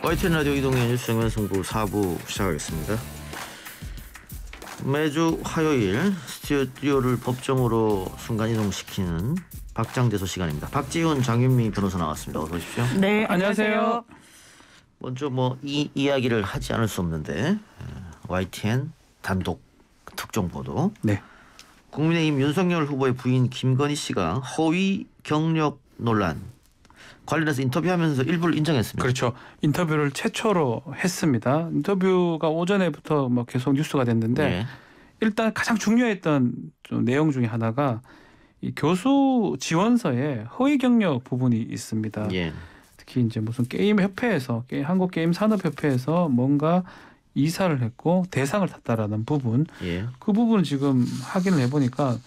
YTN 라디오 이동의 뉴스 정면 승부 4부 시작하겠습니다. 매주 화요일 스튜디오를 법정으로 순간이동시키는 박장대소 시간입니다. 박지훈, 장윤미 변호사 나왔습니다. 어서 오십시오. 네, 안녕하세요. 먼저 이 이야기를 하지 않을 수 없는데 YTN 단독 특종 보도. 네. 국민의힘 윤석열 후보의 부인 김건희 씨가 허위 경력 논란 관련해서 인터뷰하면서 일부를 인정했습니다. 그렇죠. 인터뷰를 최초로 했습니다. 인터뷰가 오전에부터 계속 뉴스가 됐는데 네. 일단 가장 중요했던 좀 내용 중에 하나가 이 교수 지원서에 허위 경력 부분이 있습니다. 예. 특히 이제 무슨 게임 협회에서 한국 게임 산업협회에서 뭔가 이사를 했고 대상을 탔다라는 부분. 예. 그 부분은 지금 확인을 해보니까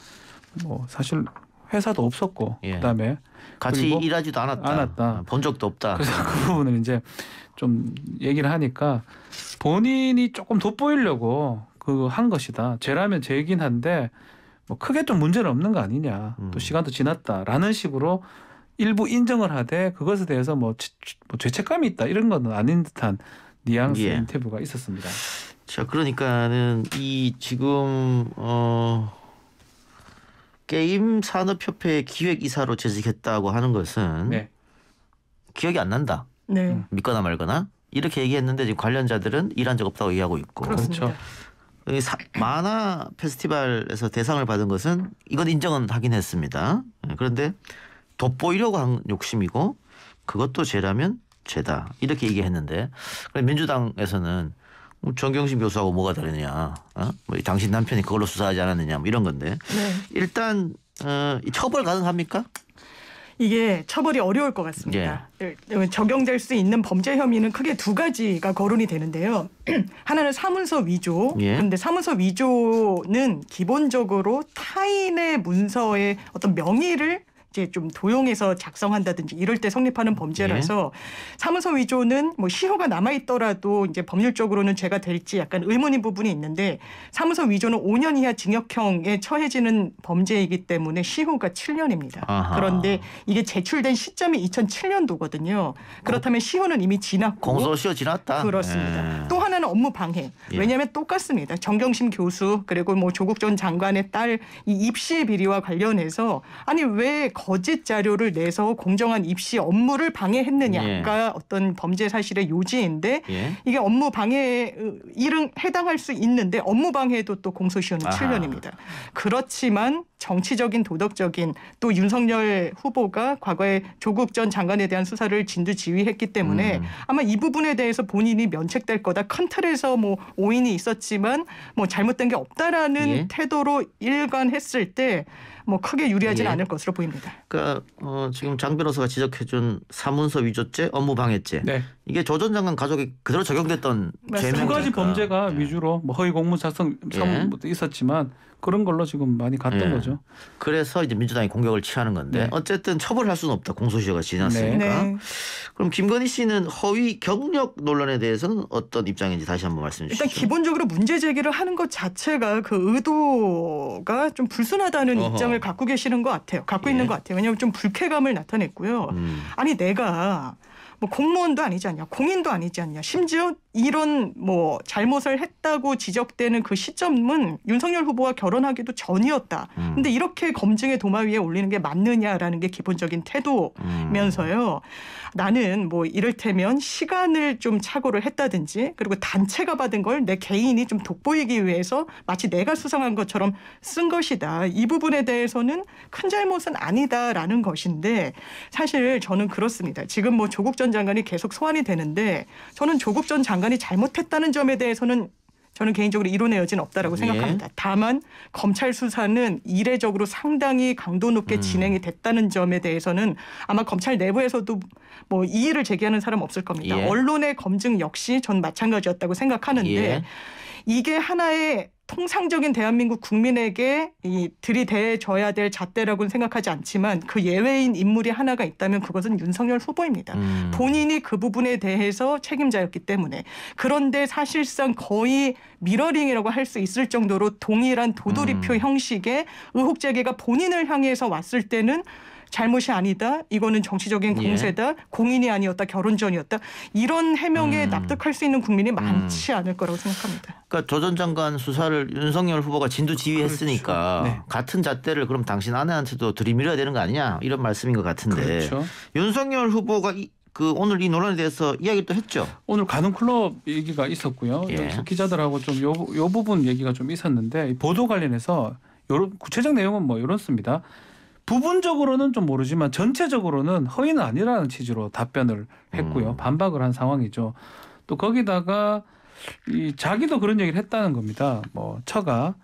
사실 회사도 없었고 예. 그다음에 같이 일하지도 않았다. 본 적도 없다. 그래서 그 부분을 이제 좀 얘기를 하니까 본인이 조금 돋보이려고 한 것이다. 죄라면 죄이긴 한데 크게 좀 문제는 없는 거 아니냐. 또 시간도 지났다라는 식으로 일부 인정을 하되 그것에 대해서 죄책감이 있다 이런 건 아닌 듯한 뉘앙스 예. 인터뷰가 있었습니다. 자, 그러니까는 이 지금 게임 산업협회 기획이사로 재직했다고 하는 것은 네. 기억이 안 난다. 네. 믿거나 말거나 이렇게 얘기했는데 지금 관련자들은 일한 적 없다고 얘기하고 있고. 그렇습니다. 그렇죠. 만화 페스티벌에서 대상을 받은 것은 이건 인정은 하긴 했습니다. 그런데 돋보이려고 한 욕심이고 그것도 죄라면 죄다 이렇게 얘기했는데 민주당에서는 정경심 교수하고 뭐가 다르냐, 당신 남편이 그걸로 수사하지 않았느냐 이런 건데 네. 일단 처벌 가능합니까? 이게 처벌이 어려울 것 같습니다. 적용될 수 있는 범죄 혐의는 크게 두 가지가 거론이 되는데요. 하나는 사문서 위조. 예. 그런데 사문서 위조는 기본적으로 타인의 문서의 어떤 명의를 이제 좀 도용해서 작성한다든지 이럴 때 성립하는 범죄라서 사문서 위조는 시효가 남아 있더라도 이제 법률적으로는 죄가 될지 약간 의문인 부분이 있는데 사문서 위조는 5년 이하 징역형에 처해지는 범죄이기 때문에 시효가 7년입니다. 아하. 그런데 이게 제출된 시점이 2007년도거든요. 그렇다면 시효는 이미 지났고 공소시효 지났다. 그렇습니다. 또 하나는 업무 방해. 예. 왜냐하면 똑같습니다. 정경심 교수 그리고 조국 전 장관의 딸 이 입시 비리와 관련해서 아니 왜 거짓 자료를 내서 공정한 입시 업무를 방해했느냐가 어떤 범죄 사실의 요지인데 이게 업무 방해에 해당할 수 있는데 업무 방해도 또 공소시효는 7년입니다. 그렇지만 정치적인 도덕적인 또 윤석열 후보가 과거에 조국 전 장관에 대한 수사를 진두지휘했기 때문에 아마 이 부분에 대해서 본인이 면책될 거다. 큰 틀에서 오인이 있었지만 잘못된 게 없다라는 태도로 일관했을 때 크게 유리하지는 않을 것으로 보입니다. 그러니까 지금 장 변호사가 지적해준 사문서 위조죄, 업무 방해죄 이게 조 전 장관 가족이 그대로 적용됐던 죄명이니까. 두 가지 범죄가 위주로 허위 공문 작성 사문도 있었지만 그런 걸로 지금 많이 갔던 거죠. 그래서 이제 민주당이 공격을 취하는 건데 어쨌든 처벌할 수는 없다. 공소시효가 지났으니까. 네. 그럼 김건희 씨는 허위 경력 논란에 대해서는 어떤 입장인지 다시 한번 말씀해 주시죠. 일단 기본적으로 문제 제기를 하는 것 자체가 그 의도가 좀 불순하다는 입장을 갖고 계시는 것 같아요. 갖고 있는 것 같아요. 왜냐하면 좀 불쾌감을 나타냈고요. 아니 내가 공무원도 아니지 않냐, 공인도 아니지 않냐, 심지어 이런 잘못을 했다고 지적되는 그 시점은 윤석열 후보와 결혼하기도 전이었다. 근데 이렇게 검증의 도마 위에 올리는 게 맞느냐라는 게 기본적인 태도면서요. 나는 이를테면 시간을 좀 착오를 했다든지 그리고 단체가 받은 걸 내 개인이 좀 돋보이기 위해서 마치 내가 수상한 것처럼 쓴 것이다. 이 부분에 대해서는 큰 잘못은 아니다라는 것인데 사실 저는 그렇습니다. 지금 조국 전 장관이 계속 소환이 되는데 저는 조국 전 장관이 잘못했다는 점에 대해서는 저는 개인적으로 이론의 여지는 없다라고 생각합니다. 다만 검찰 수사는 이례적으로 상당히 강도 높게 진행이 됐다는 점에 대해서는 아마 검찰 내부에서도 이의를 제기하는 사람 없을 겁니다. 언론의 검증 역시 전 마찬가지였다고 생각하는데 이게 하나의 통상적인 대한민국 국민에게 들이대줘야 될 잣대라고는 생각하지 않지만 그 예외인 인물이 하나가 있다면 그것은 윤석열 후보입니다. 본인이 그 부분에 대해서 책임자였기 때문에. 그런데 사실상 거의 미러링이라고 할 수 있을 정도로 동일한 도돌이표 형식의 의혹 제기가 본인을 향해서 왔을 때는 잘못이 아니다. 이거는 정치적인 공세다. 공인이 아니었다. 결혼 전이었다. 이런 해명에 납득할 수 있는 국민이 많지 않을 거라고 생각합니다. 그러니까 조 전 장관 수사를 윤석열 후보가 진두지휘했으니까 그렇죠. 네. 같은 잣대를 그럼 당신 아내한테도 들이밀어야 되는 거 아니냐 이런 말씀인 것 같은데 그렇죠. 윤석열 후보가 오늘 이 논란에 대해서 이야기를 또 했죠. 오늘 가는 클럽 얘기가 있었고요. 예. 여기서 기자들하고 좀 요 부분 얘기가 좀 있었는데 보도 관련해서 요런 구체적 내용은 뭐 이렇습니다. 부분적으로는 좀 모르지만 전체적으로는 허위는 아니라는 취지로 답변을 했고요. 반박을 한 상황이죠. 또 거기다가 자기도 그런 얘기를 했다는 겁니다. 뭐 처가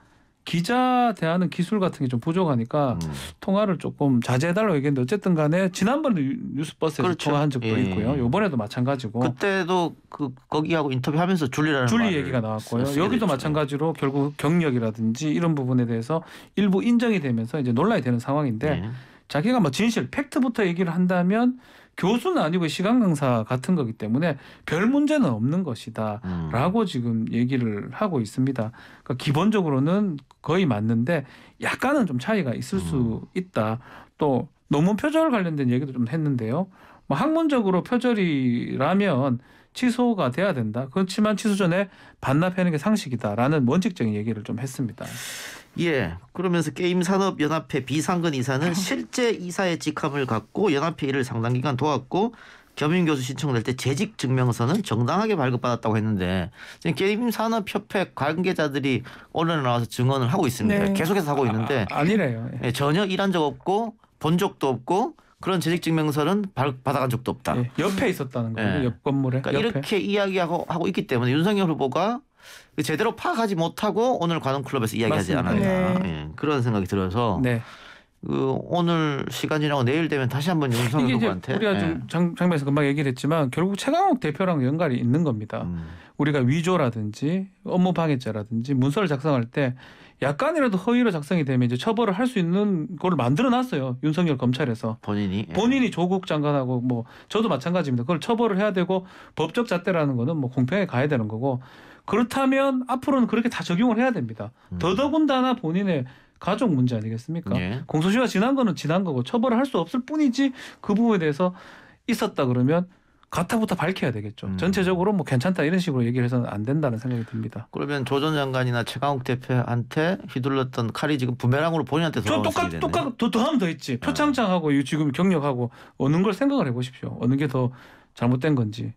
기자 대하는 기술 같은 게 좀 부족하니까 통화를 조금 자제해달라고 얘기했는데 어쨌든 간에 지난번에 뉴스버스에서 그렇죠. 통화한 적도 예. 있고요. 이번에도 마찬가지고. 그때도 거기하고 인터뷰하면서 줄리라는 줄리 말을 얘기가 나왔고요. 쓰게 여기도 됐죠. 마찬가지로 결국 경력이라든지 이런 부분에 대해서 일부 인정이 되면서 이제 논란이 되는 상황인데 네. 자기가 뭐 진실, 팩트부터 얘기를 한다면 교수는 아니고 시간 강사 같은 거기 때문에 별 문제는 없는 것이다라고 지금 얘기를 하고 있습니다. 그러니까 기본적으로는 거의 맞는데 약간은 좀 차이가 있을 수 있다. 또 논문 표절 관련된 얘기도 좀 했는데요. 뭐 학문적으로 표절이라면 취소가 돼야 된다. 그렇지만 취소 전에 반납하는 게 상식이다라는 원칙적인 얘기를 좀 했습니다. 예. 그러면서 게임산업연합회 비상근 이사는 실제 이사의 직함을 갖고 연합회 일을 상당 기간 도왔고 겸임교수 신청될 때 재직 증명서는 정당하게 발급받았다고 했는데 지금 게임산업협회 관계자들이 언론에 나와서 증언을 하고 있습니다. 네. 계속해서 하고 있는데 아니래요. 예, 전혀 일한 적 없고 본 적도 없고 그런 재직 증명서는 받아간 적도 없다. 예, 옆에 있었다는 거예요. 예. 옆 건물에. 그러니까 옆에. 이렇게 이야기하고 있기 때문에 윤석열 후보가 제대로 파악하지 못하고 오늘 관훈클럽에서 이야기하지 맞습니다. 않았나 네. 예, 그런 생각이 들어서 네. 오늘 시간 지나고 내일 되면 다시 한번 윤석열 이게 이제 후보한테 우리가 좀 장면에서 금방 얘기를 했지만 결국 최강욱 대표랑 연관이 있는 겁니다. 우리가 위조라든지 업무 방해죄라든지 문서를 작성할 때 약간이라도 허위로 작성이 되면 이제 처벌을 할 수 있는 거를 만들어놨어요. 윤석열 검찰에서. 본인이 조국 장관하고 뭐 저도 마찬가지입니다. 그걸 처벌을 해야 되고 법적 잣대라는 거는 뭐 공평하게 가야 되는 거고 그렇다면 앞으로는 그렇게 다 적용을 해야 됩니다. 더더군다나 본인의 가족 문제 아니겠습니까? 예. 공소시효가 지난 거는 지난 거고 처벌을 할 수 없을 뿐이지 그 부분에 대해서 있었다 그러면 가타부터 밝혀야 되겠죠. 전체적으로 뭐 괜찮다 이런 식으로 얘기를 해서는 안 된다는 생각이 듭니다. 그러면 조 전 장관이나 최강욱 대표한테 휘둘렀던 칼이 지금 부메랑으로 본인한테 저 돌아오는 똑같 더 하면 더 있지. 표창장하고 지금 경력하고 어느 걸 생각을 해보십시오. 어느 게 더 잘못된 건지.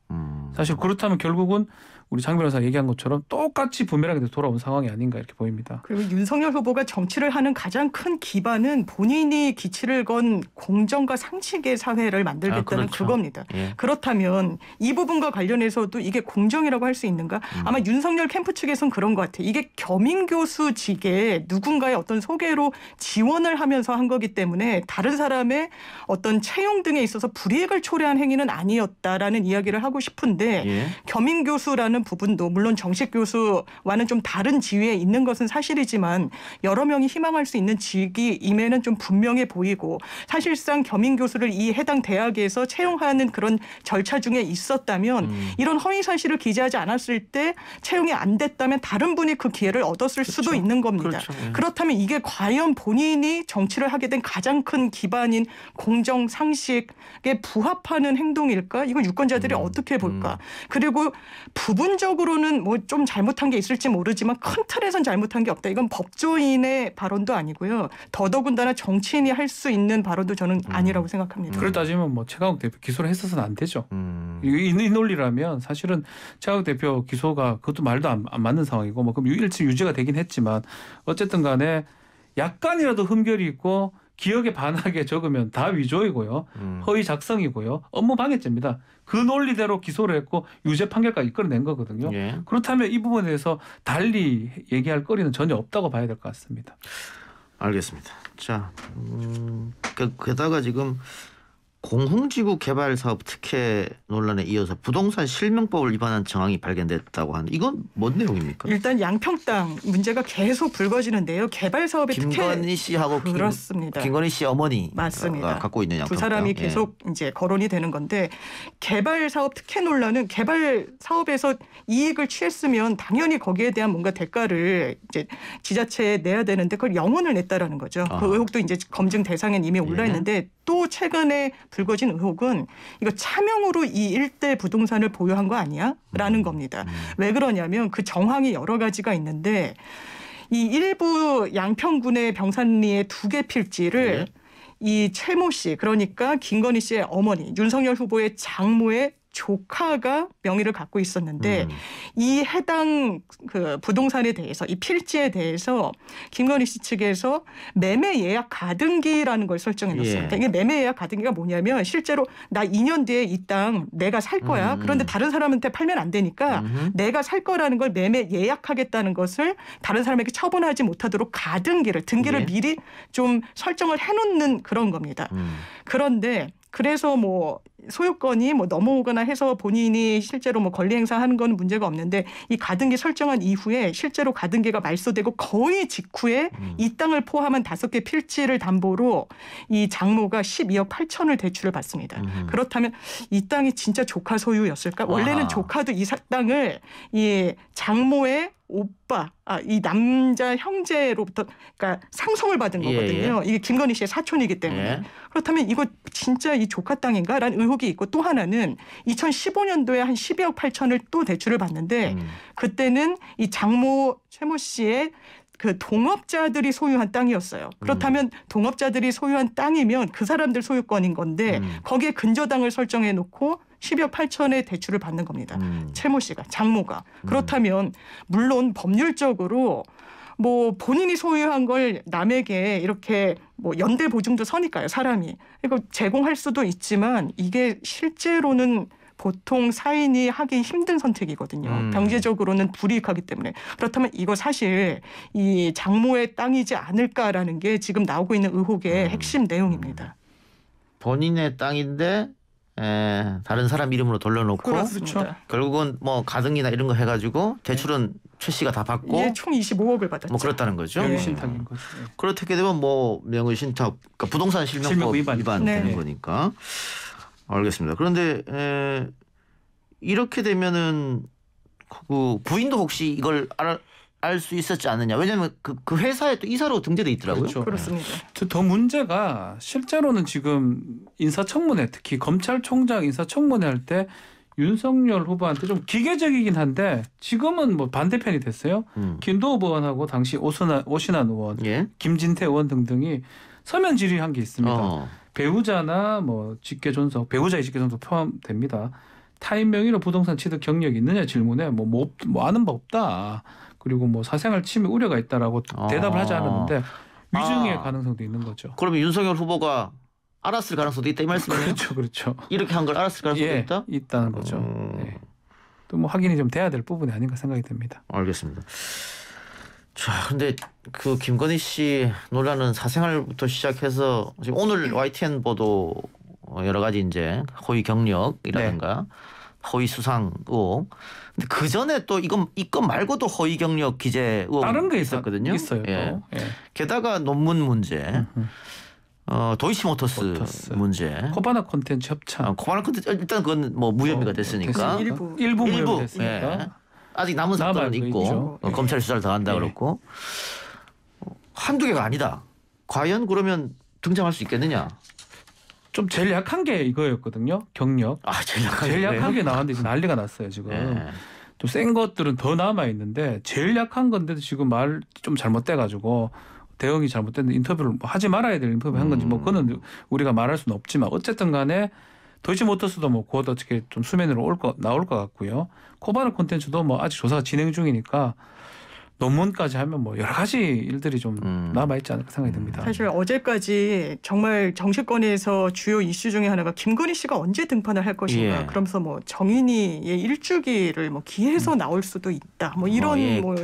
사실 그렇다면 결국은 우리 장 변호사 얘기한 것처럼 똑같이 부메랑에 돌아온 상황이 아닌가 이렇게 보입니다. 그리고 윤석열 후보가 정치를 하는 가장 큰 기반은 본인이 기치를 건 공정과 상식의 사회를 만들겠다는 그렇죠. 그겁니다. 예. 그렇다면 이 부분과 관련해서도 이게 공정이라고 할 수 있는가? 아마 윤석열 캠프 측에서는 그런 것 같아요. 이게 겸임교수직에 누군가의 어떤 소개로 지원을 하면서 한 거기 때문에 다른 사람의 어떤 채용 등에 있어서 불이익을 초래한 행위는 아니었다라는 이야기를 하고 싶은데 예. 겸임교수라는 부분도 물론 정식 교수와는 좀 다른 지위에 있는 것은 사실이지만 여러 명이 희망할 수 있는 직위임에는 좀 분명해 보이고 사실상 겸임교수를 이 해당 대학에서 채용하는 그런 절차 중에 있었다면 이런 허위 사실을 기재하지 않았을 때 채용이 안 됐다면 다른 분이 그 기회를 얻었을 수도 있는 겁니다. 그렇죠. 예. 그렇다면 이게 과연 본인이 정치를 하게 된 가장 큰 기반인 공정 상식에 부합하는 행동일까? 이건 유권자들이 어떻게 볼까? 그리고 부분적으로는 뭐 좀 잘못한 게 있을지 모르지만 큰 틀에선 잘못한 게 없다. 이건 법조인의 발언도 아니고요. 더더군다나 정치인이 할 수 있는 발언도 저는 아니라고 생각합니다. 그걸 따지면 뭐 최강욱 대표 기소를 했어서는 안 되죠. 이 논리라면 사실은 최강욱 대표 기소가 그것도 말도 안 맞는 상황이고 뭐 그럼 일치 유죄가 되긴 했지만 어쨌든 간에 약간이라도 흠결이 있고 기억에 반하게 적으면 다 위조이고요. 허위 작성이고요. 업무 방해죄입니다. 그 논리대로 기소를 했고 유죄 판결까지 이끌어낸 거거든요. 예. 그렇다면 이 부분에 대해서 달리 얘기할 거리는 전혀 없다고 봐야 될 것 같습니다. 알겠습니다. 자, 게다가 지금 공흥지구 개발 사업 특혜 논란에 이어서 부동산 실명법을 위반한 정황이 발견됐다고 하는데 이건 뭔 내용입니까? 일단 양평 땅 문제가 계속 불거지는데요. 개발 사업의 김건희 씨하고 그렇습니다. 김건희 씨 어머니 맞습니다. 갖고 있는 양평 두 사람이 땅. 계속 이제 거론이 되는 건데 개발 사업 특혜 논란은 개발 사업에서 이익을 취했으면 당연히 거기에 대한 뭔가 대가를 이제 지자체에 내야 되는데 그걸 영원을 냈다라는 거죠. 그 의혹도 이제 검증 대상엔 이미 올라 있는데 또 최근에 불거진 의혹은 이거 차명으로 이 일대 부동산을 보유한 거 아니야? 라는 겁니다. 왜 그러냐면 그 정황이 여러 가지가 있는데 이 일부 양평군의 병산리의 2개 필지를 이 최모 씨, 그러니까 김건희 씨의 어머니, 윤석열 후보의 장모의 조카가 명의를 갖고 있었는데 이 해당 그 부동산에 대해서 이 필지에 대해서 김건희 씨 측에서 매매 예약 가등기라는 걸 설정해 놨습니다. 그러니까 이게 매매 예약 가등기가 뭐냐면 실제로 나 2년 뒤에 이 땅 내가 살 거야. 그런데 다른 사람한테 팔면 안 되니까 내가 살 거라는 걸 매매 예약하겠다는 것을 다른 사람에게 처분하지 못하도록 가등기를 등기를 미리 좀 설정을 해놓는 그런 겁니다. 그런데 그래서 뭐 소유권이 뭐 넘어오거나 해서 본인이 실제로 뭐 권리 행사하는 건 문제가 없는데 이 가등기 설정한 이후에 실제로 가등기가 말소되고 거의 직후에 이 땅을 포함한 5개 필지를 담보로 이 장모가 12억 8천을 대출을 받습니다. 그렇다면 이 땅이 진짜 조카 소유였을까? 원래는 조카도 이 땅을 이 장모의 오빠, 이 남자 형제로부터 그러니까 상속을 받은 거거든요. 이게 김건희 씨의 사촌이기 때문에. 그렇다면 이거 진짜 이 조카 땅인가라는 의혹이 있고 또 하나는 2015년도에 한 12억 8천을 또 대출을 받는데 그때는 이 장모 최모 씨의 그 동업자들이 소유한 땅이었어요. 그렇다면 동업자들이 소유한 땅이면 그 사람들 소유권인 건데 거기에 근저당을 설정해 놓고 12억 8천의 대출을 받는 겁니다. 최모 씨가, 장모가. 그렇다면 물론 법률적으로 뭐 본인이 소유한 걸 남에게 이렇게 뭐 연대 보증도 서니까요, 사람이. 이거 제공할 수도 있지만 이게 실제로는 보통 사인이 하기 힘든 선택이거든요. 경제적으로는 불이익하기 때문에. 그렇다면 이거 사실 이 장모의 땅이지 않을까라는 게 지금 나오고 있는 의혹의 핵심 내용입니다. 본인의 땅인데 다른 사람 이름으로 돌려놓고 그렇습니다. 결국은 뭐 가등기나 이런 거 해가지고 대출은 최 씨가 다 받고 예, 총 25억을 받았죠. 뭐 그렇다는 거죠. 명의신탁인 거죠. 그렇게 되면 뭐 명의신탁, 그러니까 부동산 실명법 실명 위반. 되는 네. 거니까. 알겠습니다. 그런데 이렇게 되면은 그 부인도 혹시 이걸 알 수 있었지 않느냐? 왜냐하면 그 회사에 또 이사로 등재돼 있더라고요. 그렇죠. 그렇습니다. 더 문제가 실제로는 지금 인사청문회, 특히 검찰총장 인사청문회 할 때 윤석열 후보한테 좀 기계적이긴 한데 지금은 뭐 반대편이 됐어요. 김도읍 의원하고 당시 오신환 의원, 김진태 의원 등등이 서면 질의한 게 있습니다. 배우자나 뭐 직계존속, 배우자의 직계존속 포함됩니다. 타인 명의로 부동산 취득 경력이 있느냐 질문에 뭐 아는 바 없다. 그리고 뭐 사생활 침해 우려가 있다라고 대답을 하지 않았는데 위증의 가능성도 있는 거죠. 그러면 윤석열 후보가 알았을 가능성도 있다 이 말씀이에요? 그렇죠. 이렇게 한 걸 알았을 가능성도 있다? 있다는 거죠. 네. 또 뭐 확인이 좀 돼야 될 부분이 아닌가 생각이 듭니다. 알겠습니다. 자, 근데 그 김건희 씨 논란은 사생활부터 시작해서 지금 오늘 YTN 보도 여러 가지 이제 허위 경력이라든가 허위 수상 의혹. 근데 그 전에 또 이건 말고도 허위 경력 기재 의혹 다른 게 있었거든요. 있어요. 또. 게다가 논문 문제, 도이치모터스 문제, 코바나 콘텐츠 협찬. 코바나 콘텐츠 일단 그건 뭐 무혐의가 됐으니까 일부 무혐의 됐으니까. 아직 남은 사건은 있고 있죠. 검찰 수사를 더 한다 그렇고 한두 개가 아니다. 과연 그러면 등장할 수 있겠느냐? 좀 제일 약한 게 이거였거든요. 경력. 제일 약한 게 나왔는데 지금 난리가 났어요. 지금. 좀 센 것들은 더 남아 있는데 제일 약한 건데도 지금 말 좀 잘못돼가지고 대응이 잘못됐는데 인터뷰를 뭐 하지 말아야 될 인터뷰 한 건지 뭐 그거는 우리가 말할 수는 없지만 어쨌든 간에 도이치모터스도 뭐 곧 어떻게 좀 수면으로 나올 것 같고요. 코바나 콘텐츠도 뭐 아직 조사가 진행 중이니까 논문까지 하면 뭐 여러 가지 일들이 좀 남아있지 않을까 생각이 듭니다. 사실 어제까지 정말 정치권에서 주요 이슈 중에 하나가 김건희 씨가 언제 등판을 할 것인가. 그러면서 뭐 정인이의 일주기를 뭐 기해서 나올 수도 있다. 뭐 이런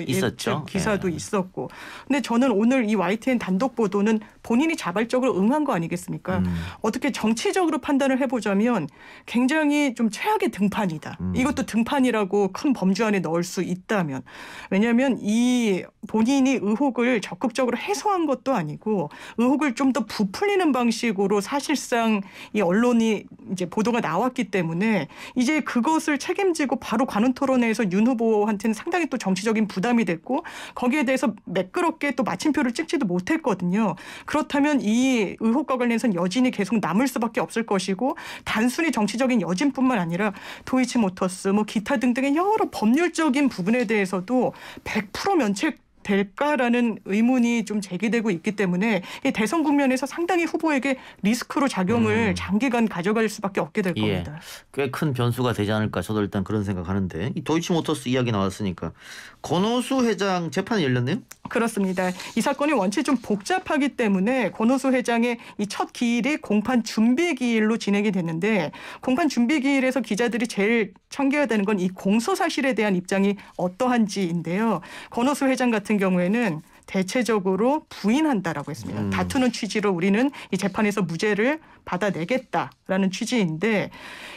있었죠. 기사도 있었고. 근데 저는 오늘 이 YTN 단독 보도는 본인이 자발적으로 응한 거 아니겠습니까? 어떻게 정치적으로 판단을 해보자면 굉장히 좀 최악의 등판이다. 이것도 등판이라고 큰 범주 안에 넣을 수 있다면. 왜냐하면 이 이 본인이 의혹을 적극적으로 해소한 것도 아니고 의혹을 좀 더 부풀리는 방식으로 사실상 이 언론이 이제 보도가 나왔기 때문에 이제 그것을 책임지고 바로 관훈 토론회에서 윤 후보한테는 상당히 또 정치적인 부담이 됐고 거기에 대해서 매끄럽게 또 마침표를 찍지도 못했거든요. 그렇다면 이 의혹과 관련해서는 여진이 계속 남을 수밖에 없을 것이고 단순히 정치적인 여진뿐만 아니라 도이치모터스 뭐 기타 등등의 여러 법률적인 부분에 대해서도 100% 면책될까라는 의문이 좀 제기되고 있기 때문에 이 대선 국면에서 상당히 후보에게 리스크로 작용을 장기간 가져갈 수밖에 없게 될 겁니다. 꽤 큰 변수가 되지 않을까 저도 일단 그런 생각하는데 이 도이치모터스 이야기 나왔으니까 권오수 회장 재판이 열렸네요? 그렇습니다. 이 사건이 원체 좀 복잡하기 때문에 권오수 회장의 이 첫 기일이 공판 준비 기일로 진행이 됐는데 공판 준비 기일에서 기자들이 제일 챙겨야 되는 건 이 공소 사실에 대한 입장이 어떠한지인데요. 권오수 회장 같은 경우에는 대체적으로 부인한다라고 했습니다. 다투는 취지로 우리는 이 재판에서 무죄를 받아내겠다라는 취지인데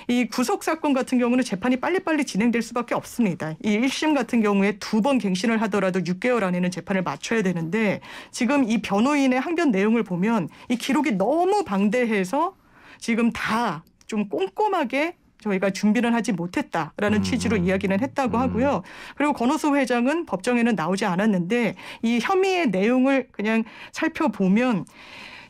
이 구속 사건 같은 경우는 재판이 빨리빨리 진행될 수밖에 없습니다. 이 1심 같은 경우에 2번 갱신을 하더라도 6개월 안에는 재판을 마쳐야 되는데 지금 이 변호인의 항변 내용을 보면 이 기록이 너무 방대해서 지금 다 좀 꼼꼼하게 저희가 준비는 하지 못했다라는 취지로 이야기는 했다고 하고요. 그리고 권오수 회장은 법정에는 나오지 않았는데 이 혐의의 내용을 그냥 살펴보면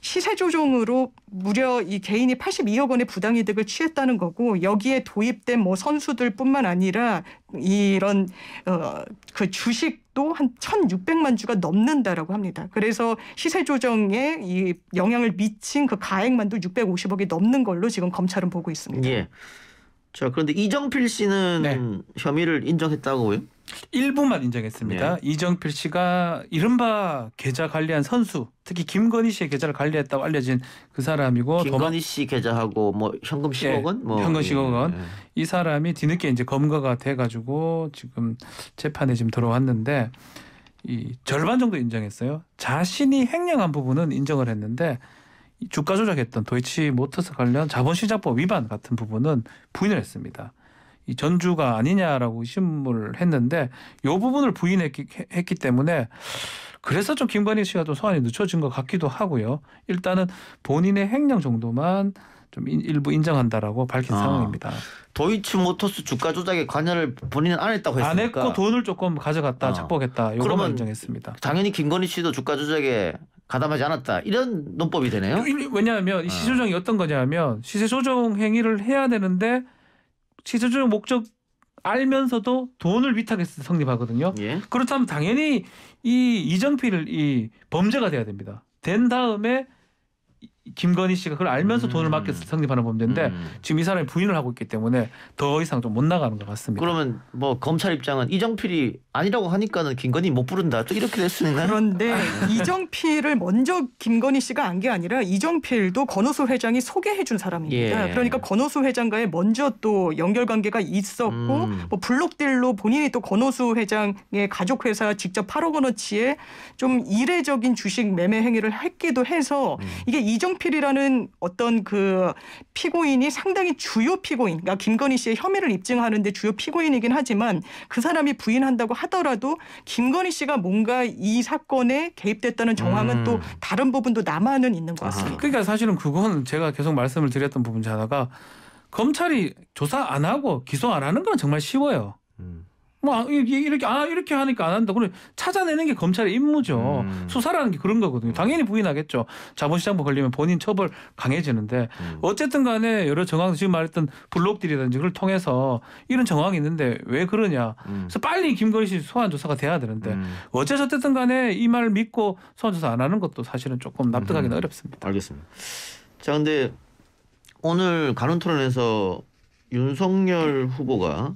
시세 조종으로 무려 이 개인이 82억 원의 부당이득을 취했다는 거고 여기에 도입된 뭐 선수들뿐만 아니라 이런 그 주식도 한 1,600만 주가 넘는다라고 합니다. 그래서 시세 조정에 이 영향을 미친 그 가액만도 650억이 넘는 걸로 지금 검찰은 보고 있습니다. 예. 자, 그런데 이정필 씨는 네. 혐의를 인정했다고요? 일부만 인정했습니다. 네. 이정필 씨가 이른바 계좌 관리한 선수, 특히 김건희 씨의 계좌를 관리했다고 알려진 그 사람이고 김건희 씨 계좌하고 뭐 현금 10억 원? 뭐 현금 10억 원. 예. 이 사람이 뒤늦게 이제 검거가 돼가지고 지금 재판에 지금 들어왔는데 이 절반 정도 인정했어요. 자신이 횡령한 부분은 인정을 했는데 이 주가 조작했던 도이치모터스 관련 자본시장법 위반 같은 부분은 부인을 했습니다. 이 전주가 아니냐라고 의심을 했는데 이 부분을 부인했기 때문에 그래서 좀 김건희 씨가 또 소환이 늦춰진 것 같기도 하고요. 일단은 본인의 횡령 정도만 좀 일부 인정한다라고 밝힌 상황입니다. 도이치모터스 주가 조작에 관여를 본인은 안 했다고 했으니까. 안 했고 돈을 조금 가져갔다, 착복했다. 이거만 인정했습니다. 당연히 김건희 씨도 주가 조작에 가담하지 않았다. 이런 논법이 되네요. 왜냐하면 이 시세 조정이 어떤 거냐면 시세 조정 행위를 해야 되는데 시세 조정 목적 알면서도 돈을 위탁해서 성립하거든요. 예. 그렇다면 당연히 이 이정필을 이 범죄가 돼야 됩니다. 된 다음에 김건희 씨가 그걸 알면서 돈을 맡겨서 성립하는 범죄인데 지금 이 사람이 부인을 하고 있기 때문에 더 이상 좀 못 나가는 것 같습니다. 그러면 뭐 검찰 입장은 이정필이 아니라고 하니까는 김건희 못 부른다. 또 이렇게 될 수 있나요? 그런데 이정필을 먼저 김건희 씨가 안 게 아니라 이정필도 권오수 회장이 소개해 준 사람입니다. 예. 그러니까 권오수 회장과의 먼저 또 연결관계가 있었고 뭐 블록딜로 본인이 또 권오수 회장의 가족회사 직접 8억 원어치의 좀 이례적인 주식 매매 행위를 했기도 해서 이게 이정필이라는 어떤 그 피고인이 상당히 주요 피고인, 그러니까 김건희 씨의 혐의를 입증하는데 주요 피고인이긴 하지만 그 사람이 부인한다고 하더라도 김건희 씨가 뭔가 이 사건에 개입됐다는 정황은 또 다른 부분도 남아는 있는 것 같습니다. 그러니까 사실은 그건 제가 계속 말씀을 드렸던 부분 중 하나가 검찰이 조사 안 하고 기소 안 하는 건 정말 쉬워요. 뭐 이렇게 하니까 안 한다. 그럼 찾아내는 게 검찰의 임무죠. 수사라는 게 그런 거거든요. 당연히 부인하겠죠. 자본시장법 걸리면 본인 처벌 강해지는데 어쨌든 간에 여러 정황 지금 말했던 블록딜이라든지 그걸 통해서 이런 정황이 있는데 왜 그러냐. 그래서 빨리 김건희 씨 소환 조사가 돼야 되는데 어쨌든 간에 이 말 믿고 소환 조사 안 하는 것도 사실은 조금 납득하기는 어렵습니다. 알겠습니다. 자, 근데 오늘 간훈 토론에서 윤석열 후보가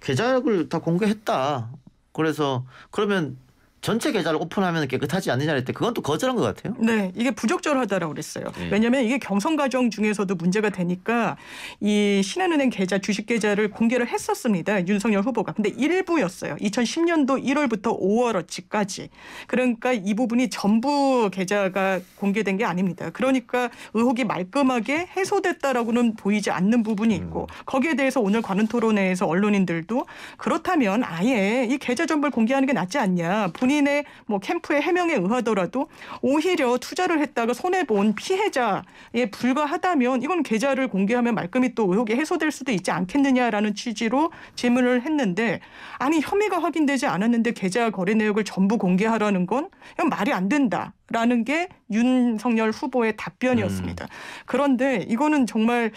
계좌를 다 공개했다. 그래서 그러면 전체 계좌를 오픈하면 깨끗하지 않느냐 했을 때 그건 또 거절한 것 같아요. 네, 이게 부적절하다라고 그랬어요. 네. 왜냐하면 이게 경선 과정 중에서도 문제가 되니까 이 신한은행 계좌, 주식 계좌를 공개를 했었습니다. 윤석열 후보가. 근데 일부였어요. 2010년도 1월부터 5월어치까지. 그러니까 이 부분이 전부 계좌가 공개된 게 아닙니다. 그러니까 의혹이 말끔하게 해소됐다라고는 보이지 않는 부분이 있고 거기에 대해서 오늘 관훈 토론회에서 언론인들도 그렇다면 아예 이 계좌 전부를 공개하는 게 낫지 않냐. 본인의 뭐 캠프의 해명에 의하더라도 오히려 투자를 했다가 손해본 피해자에 불과하다면 이건 계좌를 공개하면 말끔히 또 의혹이 해소될 수도 있지 않겠느냐라는 취지로 질문을 했는데 아니 혐의가 확인되지 않았는데 계좌 거래 내역을 전부 공개하라는 건 이건 말이 안 된다라는 게 윤석열 후보의 답변이었습니다. 그런데 이거는 정말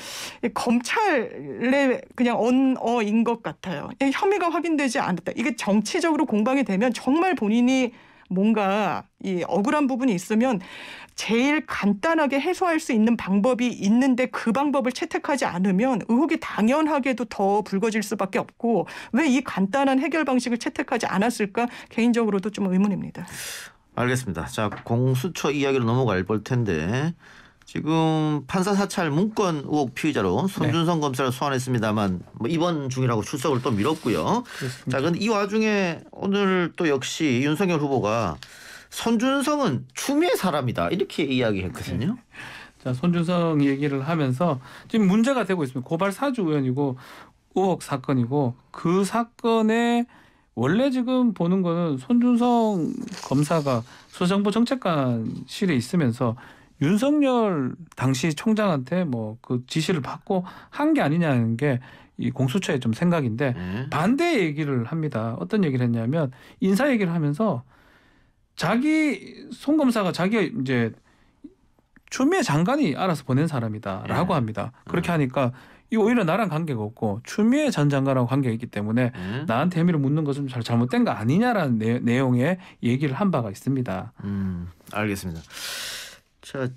검찰의 그냥 언어인 것 같아요. 혐의가 확인되지 않았다. 이게 정치적으로 공방이 되면 정말 본인이 뭔가 이 억울한 부분이 있으면 제일 간단하게 해소할 수 있는 방법이 있는데 그 방법을 채택하지 않으면 의혹이 당연하게도 더 불거질 수밖에 없고 왜 이 간단한 해결 방식을 채택하지 않았을까 개인적으로도 좀 의문입니다. 알겠습니다. 자, 공수처 이야기로 넘어갈 볼 텐데 지금 판사 사찰 문건 의혹 피의자로 손준성 검사를 소환했습니다만 뭐 입원 중이라고 출석을 또 미뤘고요. 그렇습니다. 자, 그런데 이 와중에 오늘 또 역시 윤석열 후보가 손준성은 추미애 사람이다 이렇게 이야기했거든요. 자, 손준성 얘기를 하면서 지금 문제가 되고 있습니다. 고발 사주 의원이고 의혹 사건이고 그 사건에 원래 지금 보는 거는 손준성 검사가 수정부 정책관실에 있으면서 윤석열 당시 총장한테 뭐 그 지시를 받고 한 게 아니냐는 게 이 공수처의 좀 생각인데 반대 얘기를 합니다. 어떤 얘기를 했냐면 인사 얘기를 하면서 자기 손 검사가 자기가 이제 추미애 장관이 알아서 보낸 사람이다라고 합니다. 그렇게 하니까 이 오히려 나랑 관계가 없고 추미애 전 장관하고 관계가 있기 때문에 나한테 혐의를 묻는 것은 잘못된 거 아니냐라는 내용의 얘기를 한 바가 있습니다. 알겠습니다. 자,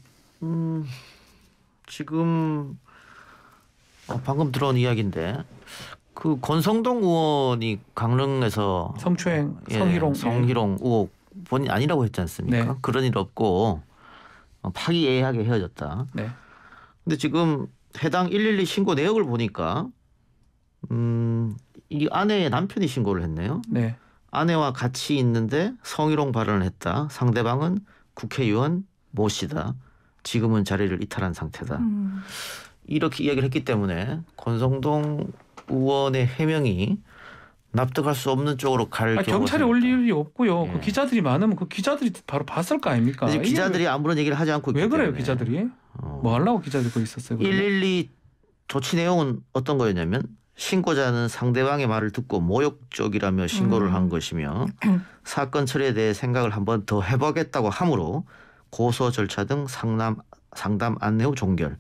지금 방금 들어온 이야기인데 그 권성동 의원이 강릉에서 성추행, 성희롱 의혹 본인 아니라고 했지 않습니까? 네. 그런 일 없고 파기애애하게 헤어졌다. 네. 근데 지금 해당 112 신고 내역을 보니까 이 아내의 남편이 신고를 했네요. 네. 아내와 같이 있는데 성희롱 발언을 했다. 상대방은 국회의원 모 씨다. 지금은 자리를 이탈한 상태다. 이렇게 이야기를 했기 때문에 권성동 의원의 해명이 납득할 수 없는 쪽으로 갈 경우가 경찰에 올 일이 없고요. 예. 그 기자들이 많으면 그 기자들이 바로 봤을 거 아닙니까? 이제 기자들이 아무런 얘기를 하지 않고 왜 있기 그래요, 때문에. 기자들이? 뭐 하려고 기자들이 거기 있었어요? 그러면? 112 조치 내용은 어떤 거였냐면 신고자는 상대방의 말을 듣고 모욕적이라며 신고를 한 것이며 사건 처리에 대해 생각을 한번 더 해보겠다고 하므로 고소 절차 등 상담 안내 후 종결.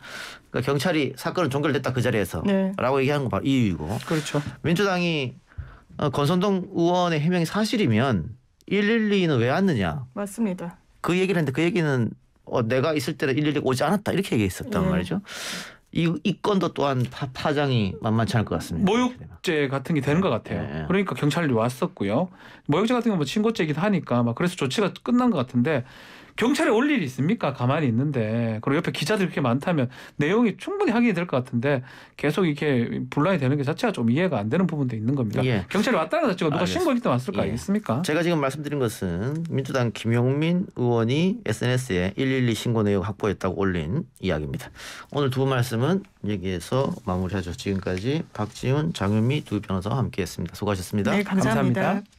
그러니까 경찰이 사건은 종결됐다 그 자리에서 네. 라고 얘기하는 건 바로 이유이고 그렇죠. 민주당이 권선동 의원의 해명이 사실이면 112는 왜 왔느냐. 맞습니다. 그 얘기를 했는데 그 얘기는 내가 있을 때는 112가 오지 않았다 이렇게 얘기했었단 예. 말이죠. 이 건도 또한 파장이 만만치 않을 것 같습니다. 모욕죄 같은 게 되는 것 같아요. 예. 그러니까 경찰이 왔었고요. 모욕죄 같은 건 뭐 신고죄이기도 하니까 막 그래서 조치가 끝난 것 같은데 경찰에 올 일이 있습니까? 가만히 있는데. 그리고 옆에 기자들이 그렇게 많다면 내용이 충분히 확인이 될 것 같은데 계속 이렇게 분란이 되는 게 자체가 좀 이해가 안 되는 부분도 있는 겁니다. 예. 경찰이 왔다는 것 자체가 누가 알겠습니다. 신고할 때 왔을 거 예. 아니겠습니까? 제가 지금 말씀드린 것은 민주당 김용민 의원이 SNS에 112 신고 내용 확보했다고 올린 이야기입니다. 오늘 두 말씀은 여기에서 마무리하죠. 지금까지 박지훈, 장윤미 두 변호사와 함께했습니다. 수고하셨습니다. 네, 감사합니다. 감사합니다.